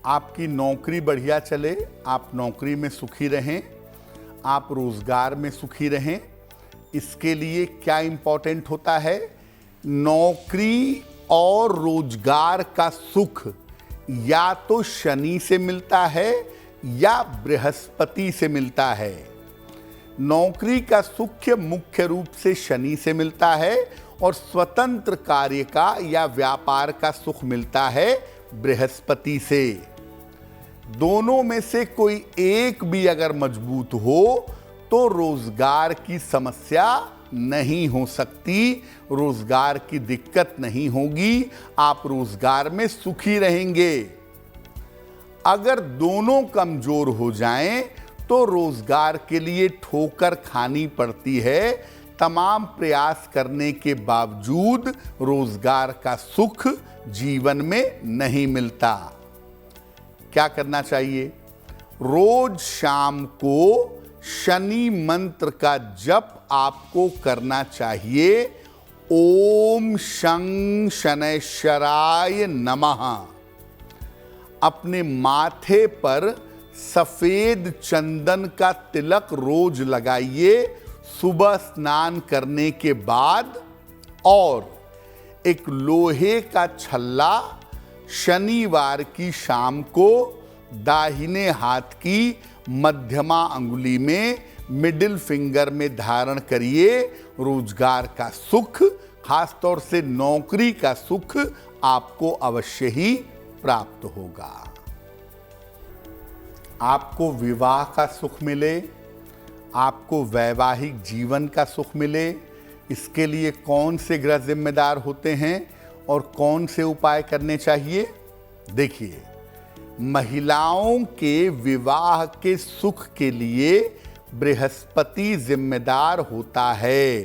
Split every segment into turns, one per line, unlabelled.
आपकी नौकरी बढ़िया चले, आप नौकरी में सुखी रहें, आप रोजगार में सुखी रहें। इसके लिए क्या इंपॉर्टेंट होता है? नौकरी और रोजगार का सुख या तो शनि से मिलता है या बृहस्पति से मिलता है। नौकरी का सुख मुख्य रूप से शनि से मिलता है और स्वतंत्र कार्य का या व्यापार का सुख मिलता है बृहस्पति से। दोनों में से कोई एक भी अगर मजबूत हो तो रोजगार की समस्या नहीं हो सकती, रोजगार की दिक्कत नहीं होगी, आप रोजगार में सुखी रहेंगे। अगर दोनों कमजोर हो जाएं तो रोजगार के लिए ठोकर खानी पड़ती है। तमाम प्रयास करने के बावजूद रोजगार का सुख जीवन में नहीं मिलता। क्या करना चाहिए? रोज शाम को शनि मंत्र का जप आपको करना चाहिए। ओम शं शनैश्चराय नमः। अपने माथे पर सफेद चंदन का तिलक रोज लगाइए सुबह स्नान करने के बाद, और एक लोहे का छल्ला शनिवार की शाम को दाहिने हाथ की मध्यमा अंगुली में, मिडिल फिंगर में धारण करिए। रोजगार का सुख, खासतौर से नौकरी का सुख आपको अवश्य ही प्राप्त होगा। आपको विवाह का सुख मिले, आपको वैवाहिक जीवन का सुख मिले, इसके लिए कौन से ग्रह जिम्मेदार होते हैं और कौन से उपाय करने चाहिए? देखिए, महिलाओं के विवाह के सुख के लिए बृहस्पति जिम्मेदार होता है।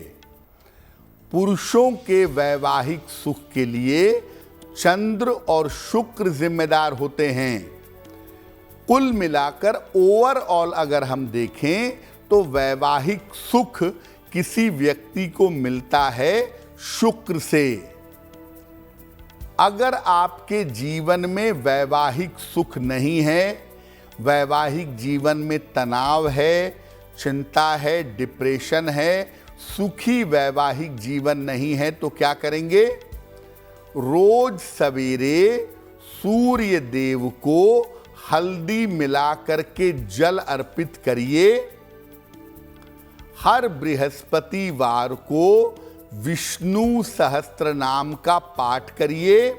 पुरुषों के वैवाहिक सुख के लिए चंद्र और शुक्र जिम्मेदार होते हैं। कुल मिलाकर ओवरऑल अगर हम देखें तो वैवाहिक सुख किसी व्यक्ति को मिलता है शुक्र से। अगर आपके जीवन में वैवाहिक सुख नहीं है, वैवाहिक जीवन में तनाव है, चिंता है, डिप्रेशन है, सुखी वैवाहिक जीवन नहीं है, तो क्या करेंगे? रोज सवेरे सूर्य देव को हल्दी मिलाकर के जल अर्पित करिए। हर बृहस्पतिवार को विष्णु सहस्त्र नाम का पाठ करिए।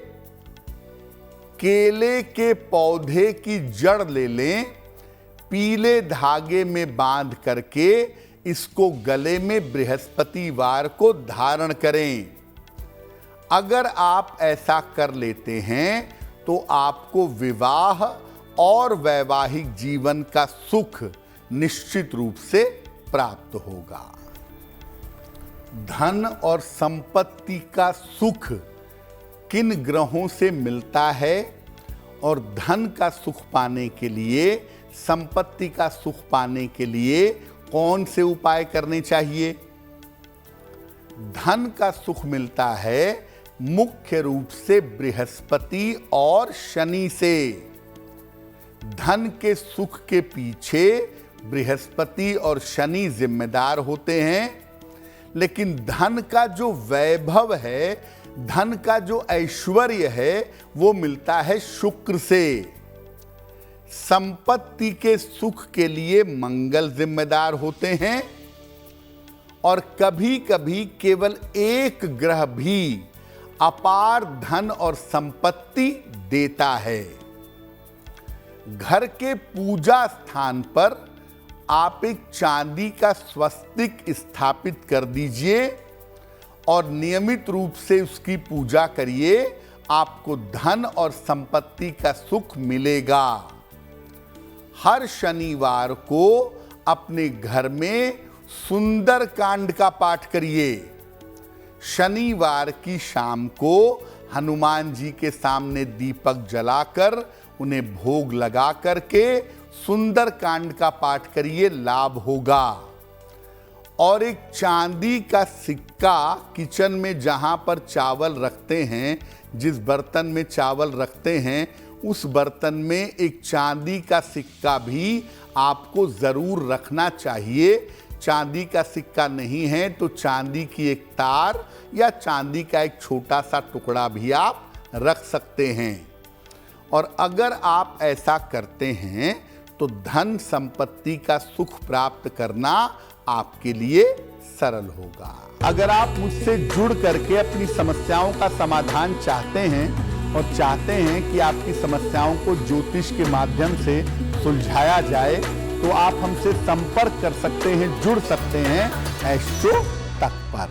केले के पौधे की जड़ ले लें, पीले धागे में बांध करके इसको गले में बृहस्पतिवार को धारण करें। अगर आप ऐसा कर लेते हैं तो आपको विवाह और वैवाहिक जीवन का सुख निश्चित रूप से प्राप्त होगा। धन और संपत्ति का सुख किन ग्रहों से मिलता है और धन का सुख पाने के लिए, संपत्ति का सुख पाने के लिए कौन से उपाय करने चाहिए? धन का सुख मिलता है मुख्य रूप से बृहस्पति और शनि से। धन के सुख के पीछे बृहस्पति और शनि जिम्मेदार होते हैं, लेकिन धन का जो वैभव है, धन का जो ऐश्वर्य है, वो मिलता है शुक्र से। संपत्ति के सुख के लिए मंगल जिम्मेदार होते हैं और कभी कभी केवल एक ग्रह भी अपार धन और संपत्ति देता है। घर के पूजा स्थान पर आप एक चांदी का स्वस्तिक स्थापित कर दीजिए और नियमित रूप से उसकी पूजा करिए। आपको धन और संपत्ति का सुख मिलेगा। हर शनिवार को अपने घर में सुंदर कांड का पाठ करिए। शनिवार की शाम को हनुमान जी के सामने दीपक जलाकर उन्हें भोग लगा करके सुंदर कांड का पाठ करिए, लाभ होगा। और एक चांदी का सिक्का किचन में जहां पर चावल रखते हैं, जिस बर्तन में चावल रखते हैं, उस बर्तन में एक चांदी का सिक्का भी आपको ज़रूर रखना चाहिए। चांदी का सिक्का नहीं है तो चांदी की एक तार या चांदी का एक छोटा सा टुकड़ा भी आप रख सकते हैं। और अगर आप ऐसा करते हैं तो धन संपत्ति का सुख प्राप्त करना आपके लिए सरल होगा। अगर आप मुझसे जुड़ करके अपनी समस्याओं का समाधान चाहते हैं और चाहते हैं कि आपकी समस्याओं को ज्योतिष के माध्यम से सुलझाया जाए तो आप हमसे संपर्क कर सकते हैं, जुड़ सकते हैं एस्ट्रो तक पर।